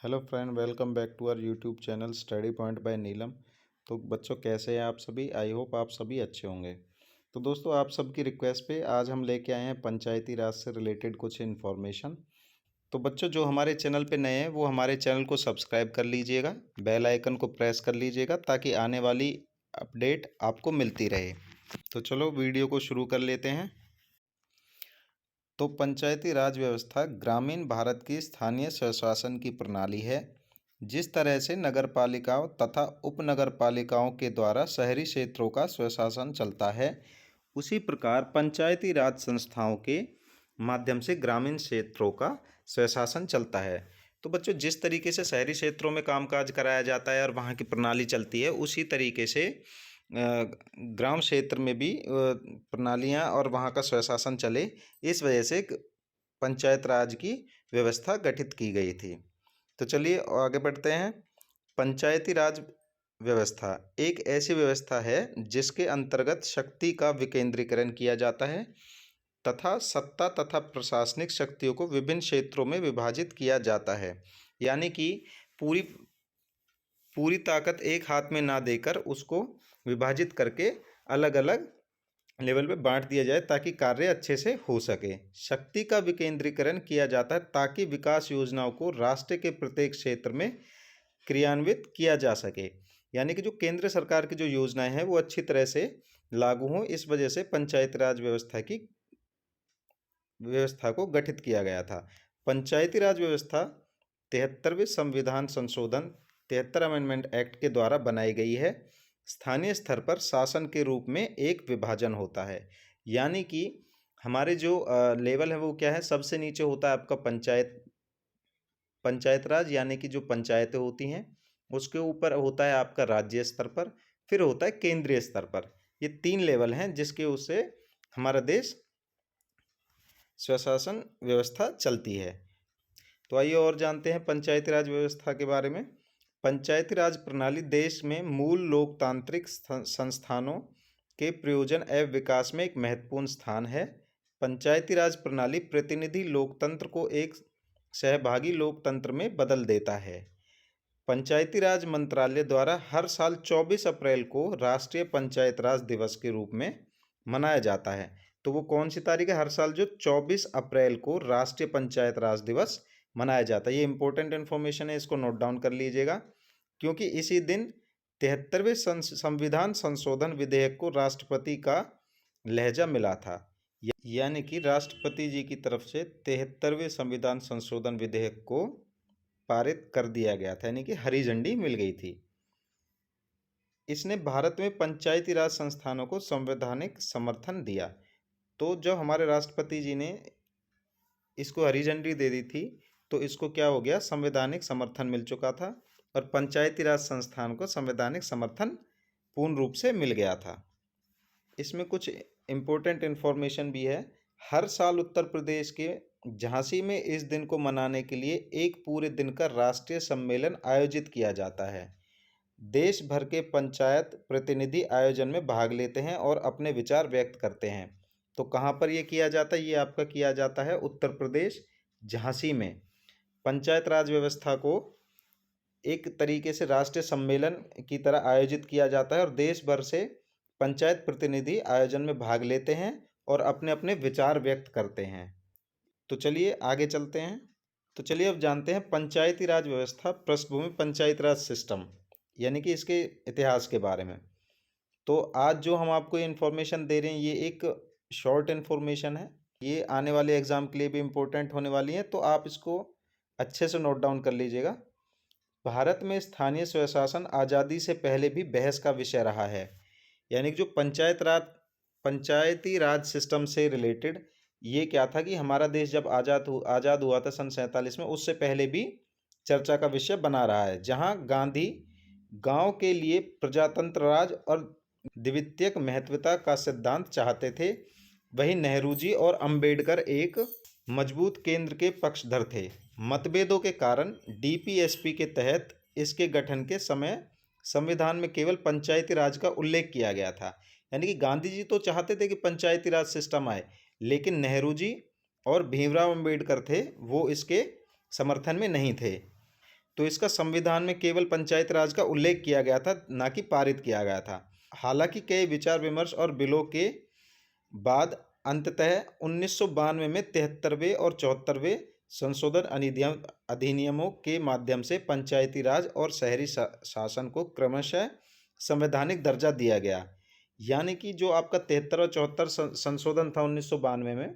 Hello friend, welcome back to our YouTube channel study point by Neelam. तो बच्चों, कैसे हैं आप सभी? आई होप आप सभी अच्छे होंगे। तो दोस्तों, आप सबकी रिक्वेस्ट पे आज हम लेके आए हैं पंचायती राज से रिलेटेड कुछ इन्फॉर्मेशन। तो बच्चों, जो हमारे चैनल पे नए हैं वो हमारे चैनल को सब्सक्राइब कर लीजिएगा, बेल आइकन को प्रेस कर लीजिएगा ताकि आने वाली अपडेट आपको मिलती रहे। तो चलो वीडियो को शुरू कर लेते हैं। तो पंचायती राज व्यवस्था ग्रामीण भारत की स्थानीय स्वशासन की प्रणाली है। जिस तरह से नगरपालिकाओं तथा उपनगरपालिकाओं के द्वारा शहरी क्षेत्रों का स्वशासन चलता है, उसी प्रकार पंचायती राज संस्थाओं के माध्यम से ग्रामीण क्षेत्रों का स्वशासन चलता है। तो बच्चों, जिस तरीके से शहरी क्षेत्रों में कामकाज कराया जाता है और वहाँ की प्रणाली चलती है, उसी तरीके से ग्राम क्षेत्र में भी प्रणालियाँ और वहाँ का स्वशासन चले, इस वजह से एक पंचायत राज की व्यवस्था गठित की गई थी। तो चलिए आगे बढ़ते हैं। पंचायती राज व्यवस्था एक ऐसी व्यवस्था है जिसके अंतर्गत शक्ति का विकेंद्रीकरण किया जाता है तथा सत्ता तथा प्रशासनिक शक्तियों को विभिन्न क्षेत्रों में विभाजित किया जाता है। यानी कि पूरी पूरी ताकत एक हाथ में ना देकर उसको विभाजित करके अलग अलग लेवल पे बांट दिया जाए ताकि कार्य अच्छे से हो सके। शक्ति का विकेंद्रीकरण किया जाता है ताकि विकास योजनाओं को राष्ट्र के प्रत्येक क्षेत्र में क्रियान्वित किया जा सके। यानी कि जो केंद्र सरकार की जो योजनाएं हैं वो अच्छी तरह से लागू हों, इस वजह से पंचायती राज व्यवस्था को गठित किया गया था। पंचायती राज व्यवस्था 73वें संविधान संशोधन 73 अमेंडमेंट एक्ट के द्वारा बनाई गई है। स्थानीय स्तर पर शासन के रूप में एक विभाजन होता है। यानी कि हमारे जो लेवल है वो क्या है, सबसे नीचे होता है आपका पंचायत राज, यानी कि जो पंचायतें होती हैं। उसके ऊपर होता है आपका राज्य स्तर पर, फिर होता है केंद्रीय स्तर पर। ये 3 लेवल हैं जिसके उससे हमारा देश स्वशासन व्यवस्था चलती है। तो आइए और जानते हैं पंचायती राज व्यवस्था के बारे में। पंचायती राज प्रणाली देश में मूल लोकतांत्रिक संस्थानों के प्रयोजन एवं विकास में एक महत्वपूर्ण स्थान है। पंचायती राज प्रणाली प्रतिनिधि लोकतंत्र को एक सहभागी लोकतंत्र में बदल देता है। पंचायती राज मंत्रालय द्वारा हर साल 24 अप्रैल को राष्ट्रीय पंचायत राज दिवस के रूप में मनाया जाता है। तो वो कौन सी तारीख है? हर साल जो 24 अप्रैल को राष्ट्रीय पंचायत राज दिवस मनाया जाता है। ये इंपॉर्टेंट इन्फॉर्मेशन है, इसको नोट डाउन कर लीजिएगा, क्योंकि इसी दिन 73वें संविधान संशोधन विधेयक को राष्ट्रपति का लहजा मिला था। यानी कि राष्ट्रपति जी की तरफ से 73वें संविधान संशोधन विधेयक को पारित कर दिया गया था, यानी कि हरी झंडी मिल गई थी। इसने भारत में पंचायती राज संस्थानों को संवैधानिक समर्थन दिया। तो जब हमारे राष्ट्रपति जी ने इसको हरी झंडी दे दी थी तो इसको क्या हो गया, संवैधानिक समर्थन मिल चुका था और पंचायती राज संस्थान को संवैधानिक समर्थन पूर्ण रूप से मिल गया था। इसमें कुछ इम्पोर्टेंट इन्फॉर्मेशन भी है। हर साल उत्तर प्रदेश के झांसी में इस दिन को मनाने के लिए एक पूरे दिन का राष्ट्रीय सम्मेलन आयोजित किया जाता है। देश भर के पंचायत प्रतिनिधि आयोजन में भाग लेते हैं और अपने विचार व्यक्त करते हैं। तो कहाँ पर ये किया जाता है? ये आपका किया जाता है उत्तर प्रदेश झांसी में। पंचायत राज व्यवस्था को एक तरीके से राष्ट्रीय सम्मेलन की तरह आयोजित किया जाता है और देश भर से पंचायत प्रतिनिधि आयोजन में भाग लेते हैं और अपने अपने विचार व्यक्त करते हैं। तो चलिए आगे चलते हैं। तो चलिए अब जानते हैं पंचायती राज व्यवस्था पृष्ठभूमि पंचायती राज सिस्टम, यानी कि इसके इतिहास के बारे में। तो आज जो हम आपको इन्फॉर्मेशन दे रहे हैं ये एक शॉर्ट इन्फॉर्मेशन है, ये आने वाले एग्ज़ाम के लिए भी इम्पोर्टेंट होने वाली है, तो आप इसको अच्छे से नोट डाउन कर लीजिएगा। भारत में स्थानीय स्वशासन आज़ादी से पहले भी बहस का विषय रहा है। यानी कि जो पंचायती राज सिस्टम से रिलेटेड ये क्या था कि हमारा देश जब आज़ाद हुआ था सन 47 में, उससे पहले भी चर्चा का विषय बना रहा है। जहां गांधी गांव के लिए प्रजातंत्र राज और द्वितीयक महत्वता का सिद्धांत चाहते थे, वहीं नेहरू जी और अंबेडकर एक मजबूत केंद्र के पक्षधर थे। मतभेदों के कारण डीपीएसपी के तहत इसके गठन के समय संविधान में केवल पंचायती राज का उल्लेख किया गया था। यानी कि गांधी जी तो चाहते थे कि पंचायती राज सिस्टम आए, लेकिन नेहरू जी और भीमराव अंबेडकर थे वो इसके समर्थन में नहीं थे। तो इसका संविधान में केवल पंचायती राज का उल्लेख किया गया था, ना कि पारित किया गया था। हालांकि कई विचार विमर्श और बिलों के बाद अंततः 1992 में 73वें और 74वें संशोधन अधिनियमों के माध्यम से पंचायती राज और शहरी शासन को क्रमशः संवैधानिक दर्जा दिया गया। यानी कि जो आपका 73 और 74 संशोधन था 1992 में,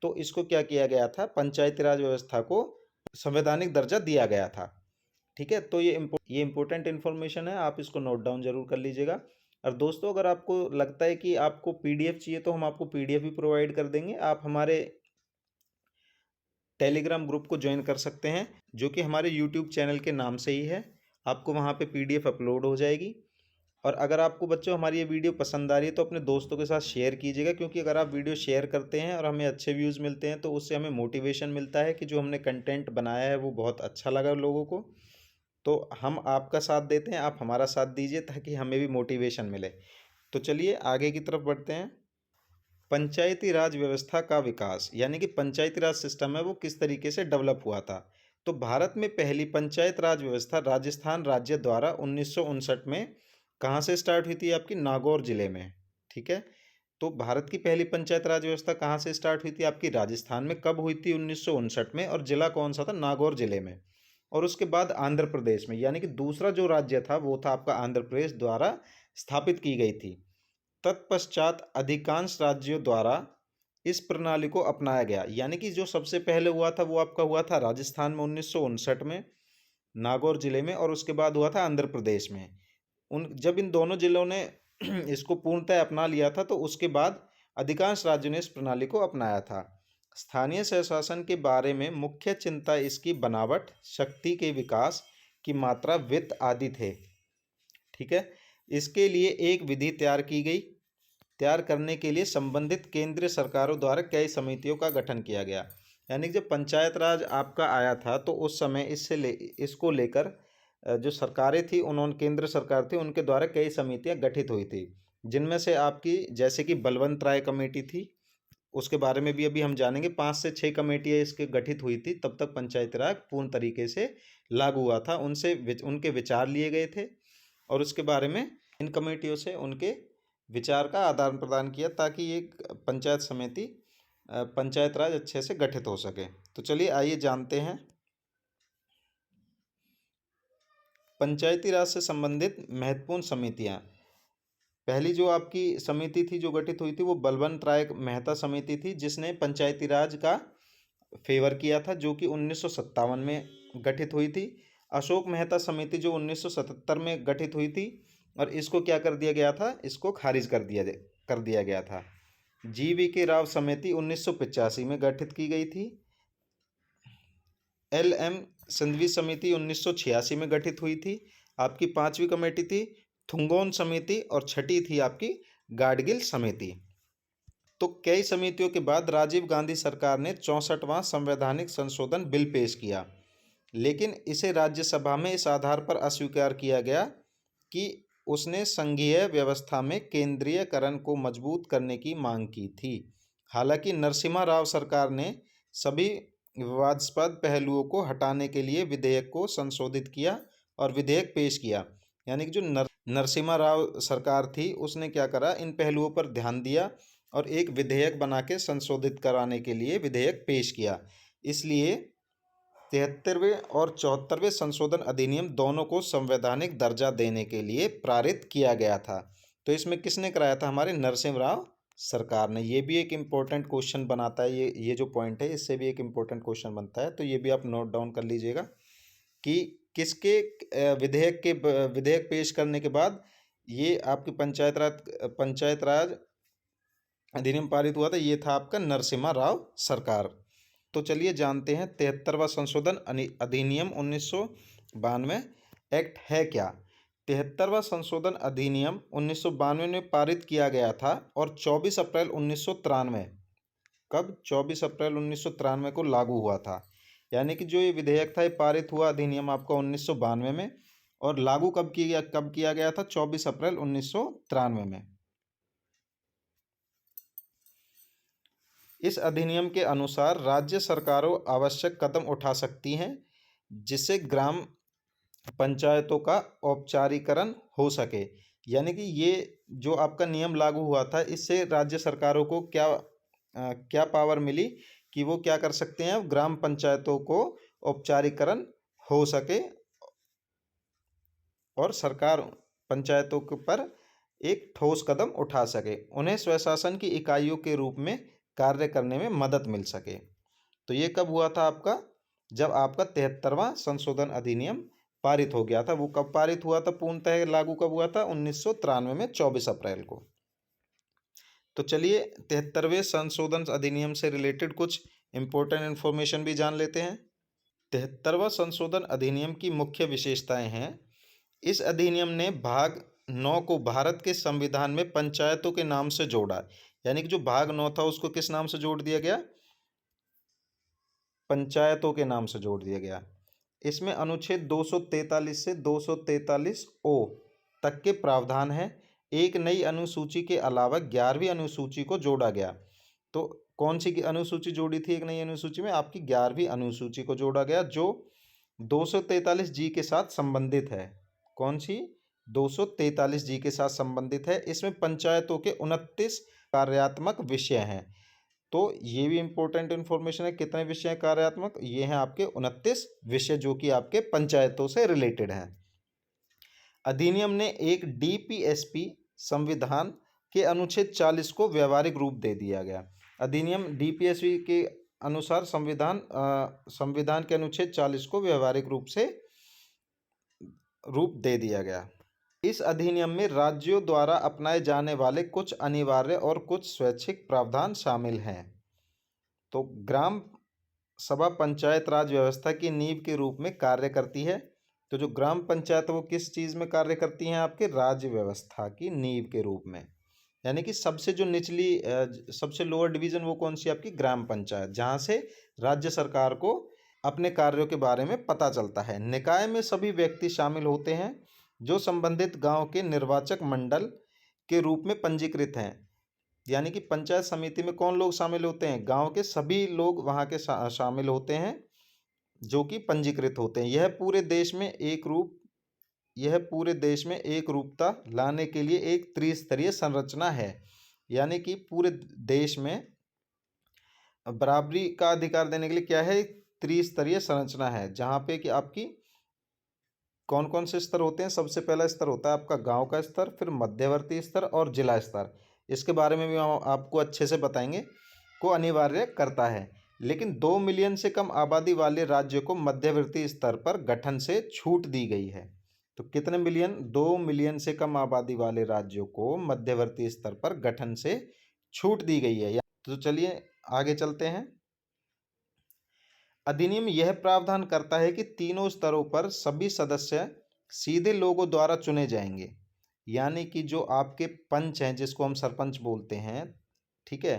तो इसको क्या किया गया था, पंचायती राज व्यवस्था को संवैधानिक दर्जा दिया गया था। ठीक है, तो ये इम्पोर्टेंट इन्फॉर्मेशन है, आप इसको नोट डाउन जरूर कर लीजिएगा। और दोस्तों, अगर आपको लगता है कि आपको पीडीएफ चाहिए तो हम आपको पीडीएफ भी प्रोवाइड कर देंगे। आप हमारे टेलीग्राम ग्रुप को ज्वाइन कर सकते हैं, जो कि हमारे यूट्यूब चैनल के नाम से ही है। आपको वहाँ पे पीडीएफ अपलोड हो जाएगी। और अगर आपको बच्चों हमारी ये वीडियो पसंद आ रही है तो अपने दोस्तों के साथ शेयर कीजिएगा, क्योंकि अगर आप वीडियो शेयर करते हैं और हमें अच्छे व्यूज़ मिलते हैं तो उससे हमें मोटिवेशन मिलता है कि जो हमने कंटेंट बनाया है वो बहुत अच्छा लगा लोगों को। तो हम आपका साथ देते हैं, आप हमारा साथ दीजिए ताकि हमें भी मोटिवेशन मिले। तो चलिए आगे की तरफ बढ़ते हैं। पंचायती राज व्यवस्था का विकास, यानी कि पंचायती राज सिस्टम है वो किस तरीके से डेवलप हुआ था। तो भारत में पहली पंचायत राज व्यवस्था राजस्थान राज्य द्वारा 1959 में कहाँ से स्टार्ट हुई थी, आपकी नागौर जिले में। ठीक है, तो भारत की पहली पंचायत राज व्यवस्था कहाँ से स्टार्ट हुई थी, आपकी राजस्थान में। कब हुई थी, 1959 में, और जिला कौन सा था, नागौर जिले में। और उसके बाद आंध्र प्रदेश में, यानी कि दूसरा जो राज्य था वो था आपका आंध्र प्रदेश द्वारा स्थापित की गई थी। तत्पश्चात अधिकांश राज्यों द्वारा इस प्रणाली को अपनाया गया। यानी कि जो सबसे पहले हुआ था वो आपका हुआ था राजस्थान में 1959 में, नागौर जिले में, और उसके बाद हुआ था आंध्र प्रदेश में। जब इन दोनों जिलों ने इसको पूर्णतः अपना लिया था तो उसके बाद अधिकांश राज्यों ने इस प्रणाली को अपनाया था। स्थानीय स्वशासन के बारे में मुख्य चिंता इसकी बनावट, शक्ति के विकास की मात्रा, वित्त आदि थे। ठीक है, इसके लिए एक विधि तैयार की गई। तैयार करने के लिए संबंधित केंद्रीय सरकारों द्वारा कई समितियों का गठन किया गया। यानी कि जब पंचायत राज आपका आया था तो उस समय इसको लेकर जो सरकारें थी, उन्होंने, केंद्र सरकार थी, उनके द्वारा कई समितियां गठित हुई थी, जिनमें से आपकी जैसे कि बलवंत राय कमेटी थी, उसके बारे में भी अभी हम जानेंगे। 5 से 6 कमेटियाँ इसके गठित हुई थी, तब तक पंचायती राज पूर्ण तरीके से लागू हुआ था। उनके विचार लिए गए थे और उसके बारे में इन कमेटियों से उनके विचार का आदान प्रदान किया, ताकि ये पंचायत समिति, पंचायत राज अच्छे से गठित हो सके। तो चलिए आइए जानते हैं पंचायती राज से संबंधित महत्वपूर्ण समितियां। पहली जो आपकी समिति थी जो गठित हुई थी वो बलवंत राय मेहता समिति थी, जिसने पंचायती राज का फेवर किया था, जो कि 1957 में गठित हुई थी। अशोक मेहता समिति जो 1977 में गठित हुई थी, और इसको क्या कर दिया गया था, इसको खारिज कर दिया गया था। GV राव समिति 1985 में गठित की गई थी। LM सिंघवी समिति 1986 में गठित हुई थी। आपकी 5वीं कमेटी थी थुंगोन समिति, और 6ठी थी आपकी गाडगिल समिति। तो कई समितियों के बाद राजीव गांधी सरकार ने 64वां संवैधानिक संशोधन बिल पेश किया, लेकिन इसे राज्यसभा में इस आधार पर अस्वीकार किया गया कि उसने संघीय व्यवस्था में केंद्रीयकरण को मजबूत करने की मांग की थी। हालांकि नरसिम्हा राव सरकार ने सभी विवादास्पद पहलुओं को हटाने के लिए विधेयक को संशोधित किया और विधेयक पेश किया। यानी कि जो नरसिम्हा राव सरकार थी उसने क्या करा, इन पहलुओं पर ध्यान दिया और एक विधेयक बना के संशोधित कराने के लिए विधेयक पेश किया। इसलिए 73वें और 74वें संशोधन अधिनियम दोनों को संवैधानिक दर्जा देने के लिए पारित किया गया था। तो इसमें किसने कराया था, हमारे नरसिम्हा राव सरकार ने। ये भी एक इम्पोर्टेंट क्वेश्चन बनाता है, ये जो पॉइंट है इससे भी एक इम्पोर्टेंट क्वेश्चन बनता है, तो ये भी आप नोट डाउन कर लीजिएगा कि किसके विधेयक पेश करने के बाद ये आपकी पंचायत राज अधिनियम पारित हुआ था। ये था आपका नरसिम्हा राव सरकार। तो चलिए जानते हैं 73वां संशोधन अधिनियम 1992 एक्ट है क्या। 73वां संशोधन अधिनियम 1992 में पारित किया गया था और 24 अप्रैल 1993, कब, 24 अप्रैल 1993 को लागू हुआ था। यानी कि जो ये विधेयक था ये पारित हुआ अधिनियम आपका 1992 में, और लागू कब किया गया था, 24 अप्रैल 1993 में। इस अधिनियम के अनुसार राज्य सरकारों आवश्यक कदम उठा सकती हैं जिससे ग्राम पंचायतों का औपचारिकरण हो सके। यानी कि ये जो आपका नियम लागू हुआ था, इससे राज्य सरकारों को क्या पावर मिली कि वो क्या कर सकते हैं, ग्राम पंचायतों को औपचारिकरण हो सके और सरकार पंचायतों के पर एक ठोस कदम उठा सके, उन्हें स्वशासन की इकाइयों के रूप में कार्य करने में मदद मिल सके। तो ये कब हुआ था आपका, जब आपका 73वां संशोधन अधिनियम पारित हो गया था। वो कब पारित हुआ था, पूर्णतः लागू कब हुआ था, 1993 में 24 अप्रैल को। तो चलिए 73वें संशोधन अधिनियम से रिलेटेड कुछ इंपॉर्टेंट इन्फॉर्मेशन भी जान लेते हैं। 73वां संशोधन अधिनियम की मुख्य विशेषताएं हैं। इस अधिनियम ने भाग 9 को भारत के संविधान में पंचायतों के नाम से जोड़ा। यानी कि जो भाग 9 था उसको किस नाम से जोड़ दिया गया, पंचायतों के नाम से जोड़ दिया गया। इसमें अनुच्छेद 243 से 243 ओ तक के प्रावधान है। एक नई अनुसूची के अलावा 11वीं अनुसूची को जोड़ा गया। तो कौन सी अनुसूची जोड़ी थी एक नई अनुसूची में, आपकी 11वीं अनुसूची को जोड़ा गया, जो 243 जी के साथ संबंधित है। कौन सी, 243 जी के साथ संबंधित है। इसमें पंचायतों के 29 कार्यात्मक विषय हैं। तो ये भी इंपॉर्टेंट इन्फॉर्मेशन है, कितने विषय हैं कार्यात्मक, ये हैं आपके 29 विषय जो कि आपके पंचायतों से रिलेटेड हैं। अधिनियम ने एक डीपीएसपी संविधान के अनुच्छेद 40 को व्यवहारिक रूप दे दिया गया। अधिनियम डीपीएसपी के अनुसार संविधान के अनुच्छेद 40 को व्यवहारिक रूप दे दिया गया। इस अधिनियम में राज्यों द्वारा अपनाए जाने वाले कुछ अनिवार्य और कुछ स्वैच्छिक प्रावधान शामिल हैं। तो ग्राम सभा पंचायत राज व्यवस्था की नींव के रूप में कार्य करती है। तो जो ग्राम पंचायत वो किस चीज़ में कार्य करती हैं, आपके राज्य व्यवस्था की नींव के रूप में। यानी कि सबसे जो सबसे लोअर डिवीजन वो कौन सी, आपकी ग्राम पंचायत, जहाँ से राज्य सरकार को अपने कार्यों के बारे में पता चलता है। निकाय में सभी व्यक्ति शामिल होते हैं जो संबंधित गांव के निर्वाचक मंडल के रूप में पंजीकृत हैं। यानी कि पंचायत समिति में कौन लोग शामिल होते हैं, गांव के सभी लोग वहां के शामिल होते हैं जो कि पंजीकृत होते हैं। यह पूरे देश में एक रूपता लाने के लिए एक त्रिस्तरीय संरचना है। यानी कि पूरे देश में बराबरी का अधिकार देने के लिए क्या है, त्रिस्तरीय संरचना है, जहाँ पे कि आपकी कौन कौन से स्तर होते हैं। सबसे पहला स्तर होता है आपका गांव का स्तर, फिर मध्यवर्ती स्तर और जिला स्तर। इसके बारे में भी हम आपको अच्छे से बताएंगे, को अनिवार्य करता है। लेकिन 2 मिलियन से कम आबादी वाले राज्य को मध्यवर्ती स्तर पर गठन से छूट दी गई है। तो कितने मिलियन, 2 मिलियन से कम आबादी वाले राज्यों को मध्यवर्ती स्तर पर गठन से छूट दी गई है। तो चलिए आगे चलते हैं। अधिनियम यह प्रावधान करता है कि तीनों स्तरों पर सभी सदस्य सीधे लोगों द्वारा चुने जाएंगे। यानी कि जो आपके पंच हैं, जिसको हम सरपंच बोलते हैं, ठीक है,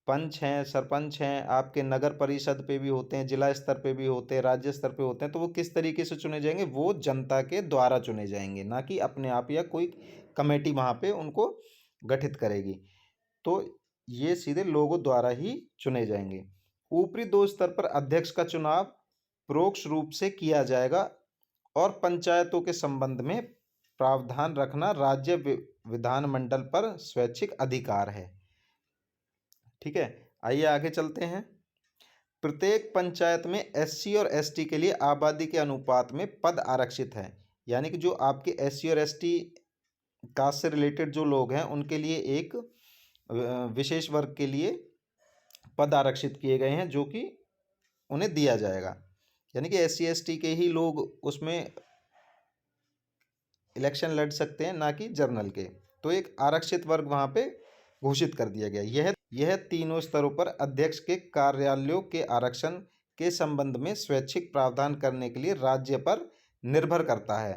पंच हैं, सरपंच हैं, आपके नगर परिषद पे भी होते हैं, जिला स्तर पे भी होते हैं, राज्य स्तर पे होते हैं। तो वो किस तरीके से चुने जाएंगे, वो जनता के द्वारा चुने जाएंगे, ना कि अपने आप या कोई कमेटी वहाँ पे उनको गठित करेगी। तो ये सीधे लोगों द्वारा ही चुने जाएंगे। ऊपरी 2 स्तर पर अध्यक्ष का चुनाव परोक्ष रूप से किया जाएगा और पंचायतों के संबंध में प्रावधान रखना राज्य विधानमंडल पर स्वैच्छिक अधिकार है। ठीक है, आइए आगे चलते हैं। प्रत्येक पंचायत में एससी और एसटी के लिए आबादी के अनुपात में पद आरक्षित है। यानी कि जो आपके एससी और एसटी कास्ट से रिलेटेड जो लोग हैं उनके लिए एक विशेष वर्ग के लिए पद आरक्षित किए गए हैं, जो कि उन्हें दिया जाएगा। यानी कि एससी एसटी के ही लोग उसमें इलेक्शन लड़ सकते हैं, ना कि जर्नल के। तो एक आरक्षित वर्ग वहाँ पे घोषित कर दिया गया। यह तीनों स्तरों पर अध्यक्ष के कार्यालयों के आरक्षण के संबंध में स्वैच्छिक प्रावधान करने के लिए राज्य पर निर्भर करता है।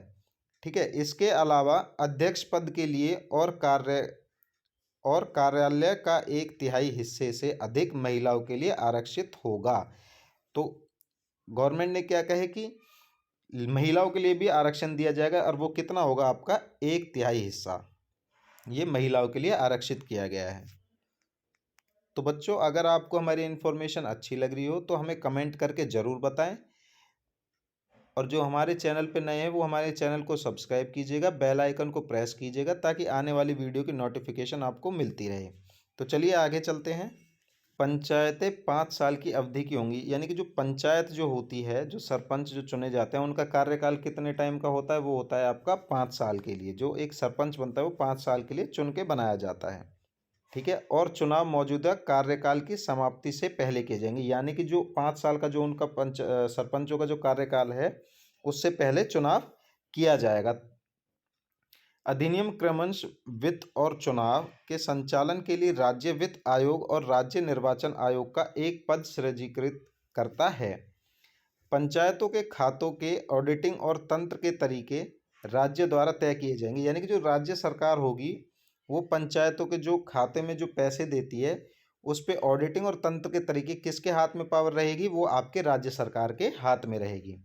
ठीक है, इसके अलावा अध्यक्ष पद के लिए और कार्यालय का 1/3 हिस्से से अधिक महिलाओं के लिए आरक्षित होगा। तो गवर्नमेंट ने क्या कहे कि महिलाओं के लिए भी आरक्षण दिया जाएगा, और वो कितना होगा, आपका 1/3 हिस्सा ये महिलाओं के लिए आरक्षित किया गया है। तो बच्चों, अगर आपको हमारी इन्फॉर्मेशन अच्छी लग रही हो तो हमें कमेंट करके ज़रूर बताएं। और जो हमारे चैनल पे नए हैं वो हमारे चैनल को सब्सक्राइब कीजिएगा, बेल आइकन को प्रेस कीजिएगा ताकि आने वाली वीडियो की नोटिफिकेशन आपको मिलती रहे। तो चलिए आगे चलते हैं। पंचायतें 5 साल की अवधि की होंगी, यानी कि जो पंचायत जो होती है, जो सरपंच जो चुने जाते हैं उनका कार्यकाल कितने टाइम का होता है, वो होता है आपका 5 साल के लिए। जो एक सरपंच बनता है वो 5 साल के लिए चुन के बनाया जाता है, ठीक है। और चुनाव मौजूदा कार्यकाल की समाप्ति से पहले किए जाएंगे, यानी कि जो 5 साल का जो उनका सरपंचों का जो कार्यकाल है उससे पहले चुनाव किया जाएगा। अधिनियम क्रमश वित्त और चुनाव के संचालन के लिए राज्य वित्त आयोग और राज्य निर्वाचन आयोग का एक पद सृजीकृत करता है। पंचायतों के खातों के ऑडिटिंग और तंत्र के तरीके राज्य द्वारा तय किए जाएंगे, यानी कि जो राज्य सरकार होगी वो पंचायतों के जो खाते में जो पैसे देती है उस पे ऑडिटिंग और तंत्र के तरीके किसके हाथ में पावर रहेगी, वो आपके राज्य सरकार के हाथ में रहेगी।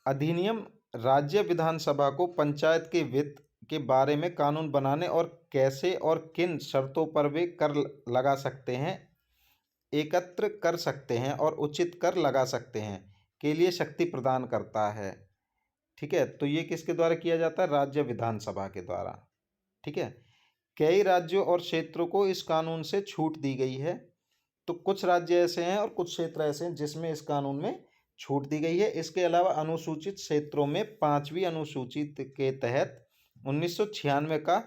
अधिनियम राज्य विधानसभा को पंचायत के वित्त के बारे में कानून बनाने और कैसे और किन शर्तों पर वे कर लगा सकते हैं, एकत्र कर सकते हैं और उचित कर लगा सकते हैं के लिए शक्ति प्रदान करता है, ठीक है। तो ये किसके द्वारा किया जाता है, राज्य विधानसभा के द्वारा, ठीक है। कई राज्यों और क्षेत्रों को इस कानून से छूट दी गई है। तो कुछ राज्य ऐसे हैं और कुछ क्षेत्र ऐसे हैं जिसमें इस कानून में छूट दी गई है। इसके अलावा अनुसूचित क्षेत्रों में 5वीं अनुसूचित के तहत 1996 का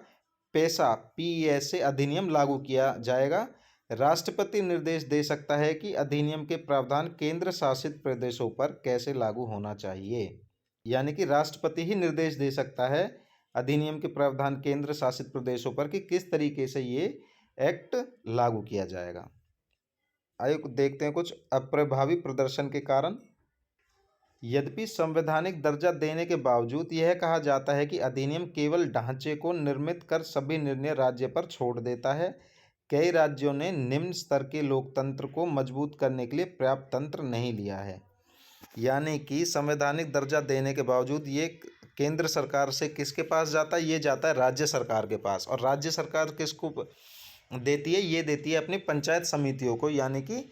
पैसा PES अधिनियम लागू किया जाएगा। राष्ट्रपति निर्देश दे सकता है कि अधिनियम के प्रावधान केंद्र शासित प्रदेशों पर कैसे लागू होना चाहिए, यानी कि राष्ट्रपति ही निर्देश दे सकता है अधिनियम के प्रावधान केंद्र शासित प्रदेशों पर कि किस तरीके से ये एक्ट लागू किया जाएगा। आइए देखते हैं कुछ अप्रभावी प्रदर्शन के कारण। यद्यपि संवैधानिक दर्जा देने के बावजूद यह कहा जाता है कि अधिनियम केवल ढांचे को निर्मित कर सभी निर्णय राज्य पर छोड़ देता है, कई राज्यों ने निम्न स्तर के लोकतंत्र को मजबूत करने के लिए पर्याप्त तंत्र नहीं लिया है। यानी कि संवैधानिक दर्जा देने के बावजूद ये केंद्र सरकार से किसके पास जाता है, ये जाता है राज्य सरकार के पास। और राज्य सरकार किसको देती है, ये देती है अपनी पंचायत समितियों को, यानी कि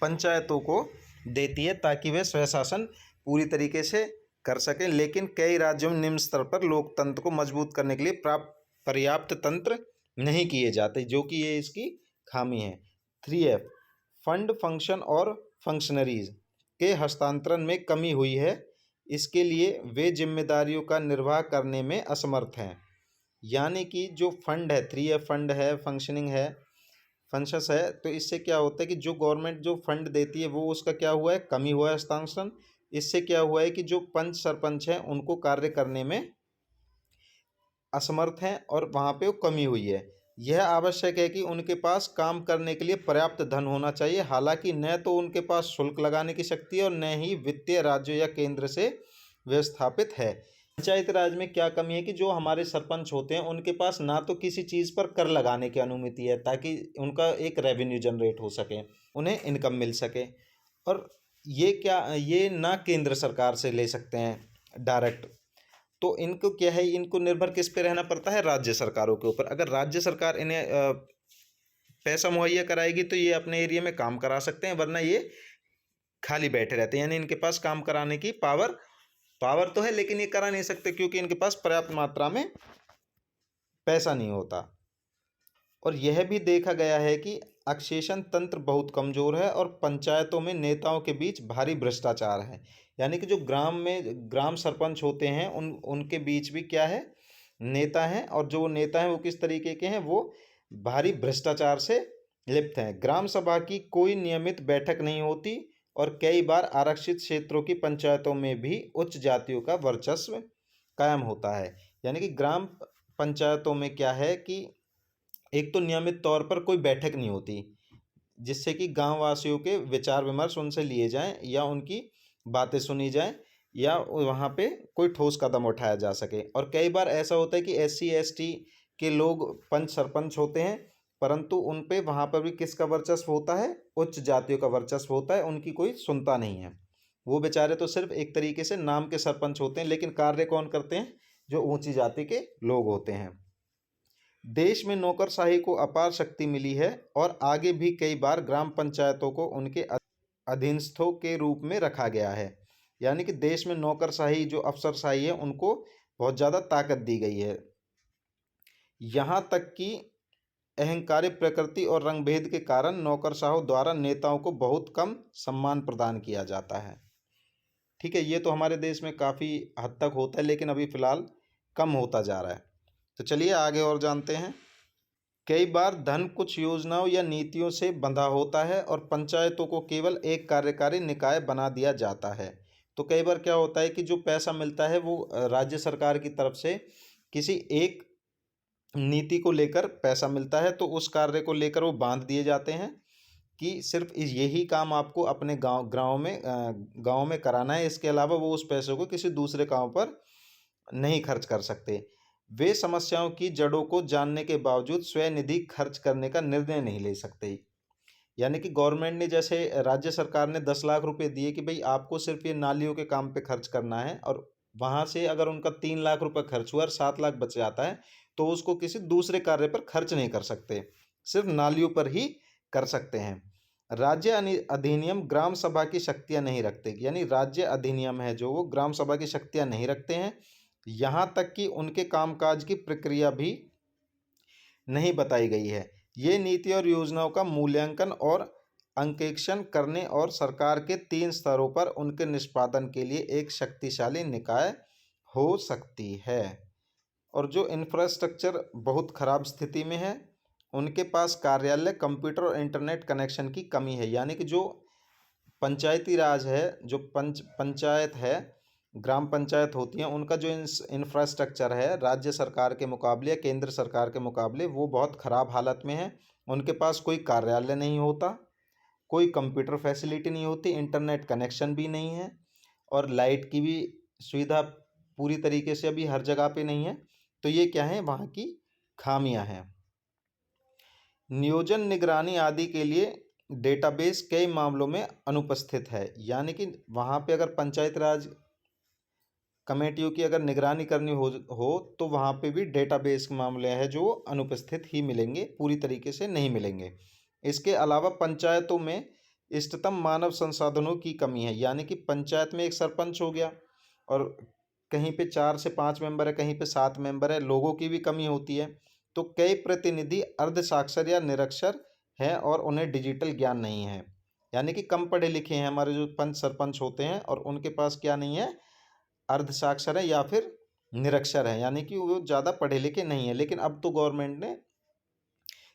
पंचायतों को देती है ताकि वे स्वशासन पूरी तरीके से कर सकें। लेकिन कई राज्यों में निम्न स्तर पर लोकतंत्र को मजबूत करने के लिए पर्याप्त तंत्र नहीं किए जाते, जो कि ये इसकी खामी है। 3F फंड, फंक्शन और फंक्शनरीज के हस्तांतरण में कमी हुई है। इसके लिए वे जिम्मेदारियों का निर्वाह करने में असमर्थ हैं। यानी कि जो फंड है, 3F फंड है, फंक्शनिंग है, फंक्शंस है, तो इससे क्या होता है कि जो गवर्नमेंट जो फंड देती है वो उसका क्या हुआ है, कमी हुआ है हस्तांतरण। इससे क्या हुआ है कि जो पंच सरपंच हैं उनको कार्य करने में असमर्थ हैं और वहाँ पे वो कमी हुई है। यह आवश्यक है कि उनके पास काम करने के लिए पर्याप्त धन होना चाहिए। हालांकि न तो उनके पास शुल्क लगाने की शक्ति है और न ही वित्तीय राज्य या केंद्र से व्यवस्थापित है। पंचायत राज में क्या कमी है कि जो हमारे सरपंच होते हैं उनके पास ना तो किसी चीज़ पर कर लगाने की अनुमति है ताकि उनका एक रेवेन्यू जनरेट हो सके, उन्हें इनकम मिल सके। और ये ना केंद्र सरकार से ले सकते हैं डायरेक्ट। तो इनको क्या है, इनको निर्भर किस पे रहना पड़ता है, राज्य सरकारों के ऊपर। अगर राज्य सरकार इन्हें पैसा मुहैया कराएगी तो ये अपने एरिया में काम करा सकते हैं, वरना ये खाली बैठे रहते हैं। यानी इनके पास काम कराने की पावर तो है लेकिन ये करा नहीं सकते क्योंकि इनके पास पर्याप्त मात्रा में पैसा नहीं होता। और यह भी देखा गया है कि अक्षेशन तंत्र बहुत कमज़ोर है और पंचायतों में नेताओं के बीच भारी भ्रष्टाचार है। यानी कि जो ग्राम सरपंच होते हैं उनके बीच भी क्या है, नेता हैं, और जो नेता हैं वो किस तरीके के हैं, वो भारी भ्रष्टाचार से लिप्त हैं। ग्राम सभा की कोई नियमित बैठक नहीं होती और कई बार आरक्षित क्षेत्रों की पंचायतों में भी उच्च जातियों का वर्चस्व कायम होता है। यानी कि ग्राम पंचायतों में क्या है कि एक तो नियमित तौर पर कोई बैठक नहीं होती जिससे कि गांव वासियों के विचार विमर्श उनसे लिए जाएं या उनकी बातें सुनी जाएं या वहाँ पे कोई ठोस कदम उठाया जा सके। और कई बार ऐसा होता है कि SC ST के लोग पंच सरपंच होते हैं परंतु उन पे वहाँ पर भी किसका वर्चस्व होता है, उच्च जातियों का वर्चस्व होता है, उनकी कोई सुनता नहीं है। वो बेचारे तो सिर्फ एक तरीके से नाम के सरपंच होते हैं लेकिन कार्य कौन करते हैं, जो ऊंची जाति के लोग होते हैं। देश में नौकरशाही को अपार शक्ति मिली है और आगे भी कई बार ग्राम पंचायतों को उनके अधीनस्थों के रूप में रखा गया है। यानी कि देश में नौकरशाही, जो अफसरशाही है, उनको बहुत ज़्यादा ताकत दी गई है। यहाँ तक कि अहंकारी प्रकृति और रंगभेद के कारण नौकरशाहों द्वारा नेताओं को बहुत कम सम्मान प्रदान किया जाता है। ठीक है, ये तो हमारे देश में काफ़ी हद तक होता है, लेकिन अभी फ़िलहाल कम होता जा रहा है। तो चलिए आगे और जानते हैं। कई बार धन कुछ योजनाओं या नीतियों से बंधा होता है और पंचायतों को केवल एक कार्यकारी निकाय बना दिया जाता है। तो कई बार क्या होता है कि जो पैसा मिलता है वो राज्य सरकार की तरफ से किसी एक नीति को लेकर पैसा मिलता है, तो उस कार्य को लेकर वो बांध दिए जाते हैं कि सिर्फ यही काम आपको अपने गांव में कराना है। इसके अलावा वो उस पैसे को किसी दूसरे काम पर नहीं खर्च कर सकते। वे समस्याओं की जड़ों को जानने के बावजूद स्वनिधि खर्च करने का निर्णय नहीं ले सकते। यानी कि गवर्नमेंट ने, जैसे राज्य सरकार ने 10 लाख रुपए दिए कि भाई आपको सिर्फ ये नालियों के काम पे खर्च करना है, और वहाँ से अगर उनका 3 लाख रुपए खर्च हुआ और 7 लाख बच जाता है, तो उसको किसी दूसरे कार्य पर खर्च नहीं कर सकते, सिर्फ नालियों पर ही कर सकते हैं। राज्य अधिनियम ग्राम सभा की शक्तियाँ नहीं रखते। यानी राज्य अधिनियम है जो, वो ग्राम सभा की शक्तियाँ नहीं रखते हैं। यहाँ तक कि उनके कामकाज की प्रक्रिया भी नहीं बताई गई है। ये नीति और योजनाओं का मूल्यांकन और अंकेक्षण करने और सरकार के 3 स्तरों पर उनके निष्पादन के लिए एक शक्तिशाली निकाय हो सकती है। और जो इंफ्रास्ट्रक्चर बहुत खराब स्थिति में है, उनके पास कार्यालय, कंप्यूटर और इंटरनेट कनेक्शन की कमी है। यानी कि जो पंचायती राज है, जो पंचायत है, ग्राम पंचायत होती हैं, उनका जो इंफ्रास्ट्रक्चर है राज्य सरकार के मुकाबले या केंद्र सरकार के मुकाबले वो बहुत ख़राब हालत में है। उनके पास कोई कार्यालय नहीं होता, कोई कंप्यूटर फैसिलिटी नहीं होती, इंटरनेट कनेक्शन भी नहीं है, और लाइट की भी सुविधा पूरी तरीके से अभी हर जगह पे नहीं है। तो ये क्या है, वहाँ की खामियां हैं। नियोजन, निगरानी आदि के लिए डेटाबेस कई मामलों में अनुपस्थित है। यानी कि वहाँ पे अगर पंचायत राज कमेटियों की अगर निगरानी करनी हो तो वहाँ पे भी डेटाबेस के मामले हैं जो अनुपस्थित ही मिलेंगे, पूरी तरीके से नहीं मिलेंगे। इसके अलावा पंचायतों में इष्टतम मानव संसाधनों की कमी है। यानी कि पंचायत में एक सरपंच हो गया और कहीं पे 4 से 5 मेंबर है, कहीं पे 7 मेंबर है, लोगों की भी कमी होती है। तो कई प्रतिनिधि अर्ध साक्षर या निरक्षर हैं और उन्हें डिजिटल ज्ञान नहीं है। यानी कि कम पढ़े लिखे हैं हमारे जो पंच सरपंच होते हैं, और उनके पास क्या नहीं है, अर्ध साक्षर है या फिर निरक्षर है, यानी कि वो ज़्यादा पढ़े लिखे नहीं है। लेकिन अब तो गवर्नमेंट ने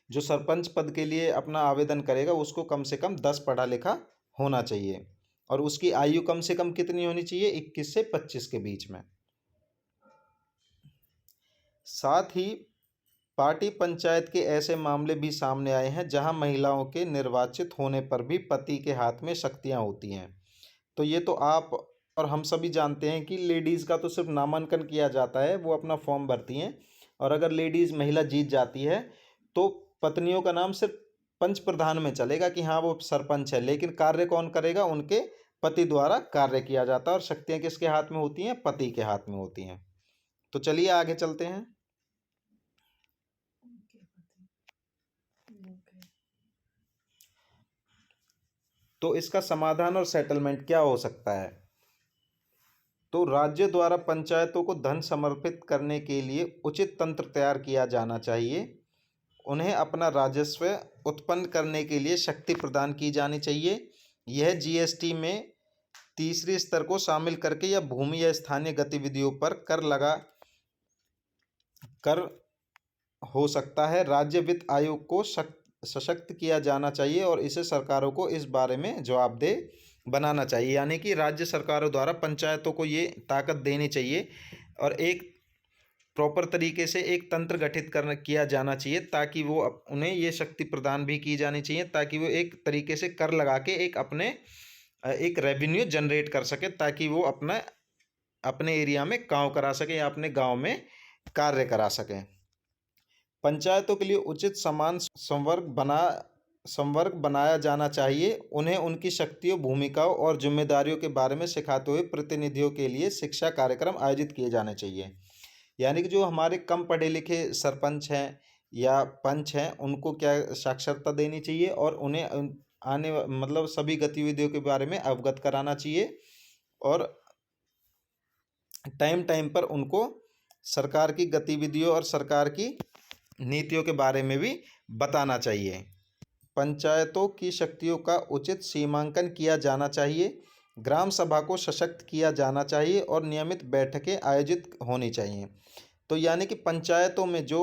जो सरपंच पद के लिए अपना आवेदन करेगा उसको कम से कम 10 पढ़ा लिखा होना चाहिए, और उसकी आयु कम से कम कितनी होनी चाहिए, 21 से 25 के बीच में। साथ ही पार्टी पंचायत के ऐसे मामले भी सामने आए हैं जहां महिलाओं के निर्वाचित होने पर भी पति के हाथ में शक्तियां होती हैं। तो ये तो आप और हम सभी जानते हैं कि लेडीज़ का तो सिर्फ नामांकन किया जाता है, वो अपना फॉर्म भरती हैं, और अगर लेडीज़ महिला जीत जाती है तो पत्नियों का नाम सिर्फ पंच प्रधान में चलेगा कि हाँ वो सरपंच है, लेकिन कार्य कौन करेगा, उनके पति द्वारा कार्य किया जाता है, और शक्तियाँ किसके हाथ में होती हैं, पति के हाथ में होती हैं। तो चलिए आगे चलते हैं। तो इसका समाधान और सेटलमेंट क्या हो सकता है। तो राज्य द्वारा पंचायतों को धन समर्पित करने के लिए उचित तंत्र तैयार किया जाना चाहिए। उन्हें अपना राजस्व उत्पन्न करने के लिए शक्ति प्रदान की जानी चाहिए। यह जीएसटी में तीसरे स्तर को शामिल करके या भूमि या स्थानीय गतिविधियों पर कर हो सकता है। राज्य वित्त आयोग को सशक्त किया जाना चाहिए और इसे सरकारों को इस बारे में जवाबदेह बनाना चाहिए। यानी कि राज्य सरकारों द्वारा पंचायतों को ये ताकत देनी चाहिए और एक प्रॉपर तरीके से एक तंत्र गठित किया जाना चाहिए, ताकि वो उन्हें ये शक्ति प्रदान भी की जानी चाहिए, ताकि वो एक तरीके से कर लगा के एक रेवेन्यू जनरेट कर सके, ताकि वो अपने एरिया में काम करा सके या अपने गांव में कार्य करा सकें। पंचायतों के लिए उचित समान संवर्ग बनाया जाना चाहिए। उन्हें उनकी शक्तियों, भूमिकाओं और जिम्मेदारियों के बारे में सिखाते हुए प्रतिनिधियों के लिए शिक्षा कार्यक्रम आयोजित किए जाने चाहिए। यानी कि जो हमारे कम पढ़े लिखे सरपंच हैं या पंच हैं, उनको क्या साक्षरता देनी चाहिए और उन्हें मतलब सभी गतिविधियों के बारे में अवगत कराना चाहिए और टाइम टाइम पर उनको सरकार की गतिविधियों और सरकार की नीतियों के बारे में भी बताना चाहिए। पंचायतों की शक्तियों का उचित सीमांकन किया जाना चाहिए। ग्राम सभा को सशक्त किया जाना चाहिए और नियमित बैठकें आयोजित होनी चाहिए। तो यानी कि पंचायतों में जो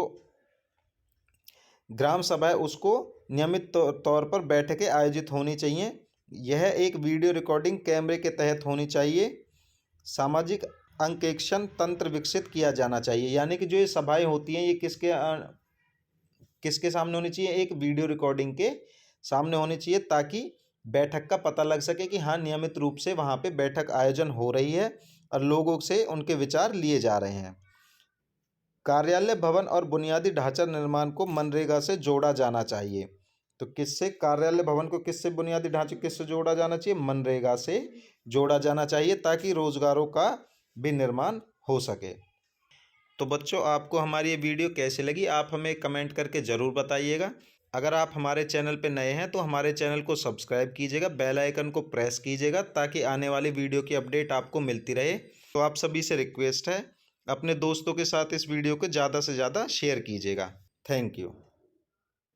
ग्राम सभा है उसको नियमित तौर पर बैठकें आयोजित होनी चाहिए। यह एक वीडियो रिकॉर्डिंग कैमरे के तहत होनी चाहिए। सामाजिक अंकेक्षण तंत्र विकसित किया जाना चाहिए। यानी कि जो ये सभाएं होती हैं ये किसके सामने होनी चाहिए? एक वीडियो रिकॉर्डिंग के सामने होनी चाहिए, ताकि बैठक का पता लग सके कि हाँ, नियमित रूप से वहाँ पे बैठक आयोजन हो रही है और लोगों से उनके विचार लिए जा रहे हैं। कार्यालय भवन और बुनियादी ढांचा निर्माण को मनरेगा से जोड़ा जाना चाहिए। तो किससे कार्यालय भवन को, किससे बुनियादी ढांचे किससे जोड़ा जाना चाहिए? मनरेगा से जोड़ा जाना चाहिए, ताकि रोजगारों का भी निर्माण हो सके। तो बच्चों, आपको हमारी ये वीडियो कैसी लगी आप हमें कमेंट करके ज़रूर बताइएगा। अगर आप हमारे चैनल पर नए हैं तो हमारे चैनल को सब्सक्राइब कीजिएगा, बेल आइकन को प्रेस कीजिएगा, ताकि आने वाली वीडियो की अपडेट आपको मिलती रहे। तो आप सभी से रिक्वेस्ट है, अपने दोस्तों के साथ इस वीडियो को ज़्यादा से ज़्यादा शेयर कीजिएगा। Thank you.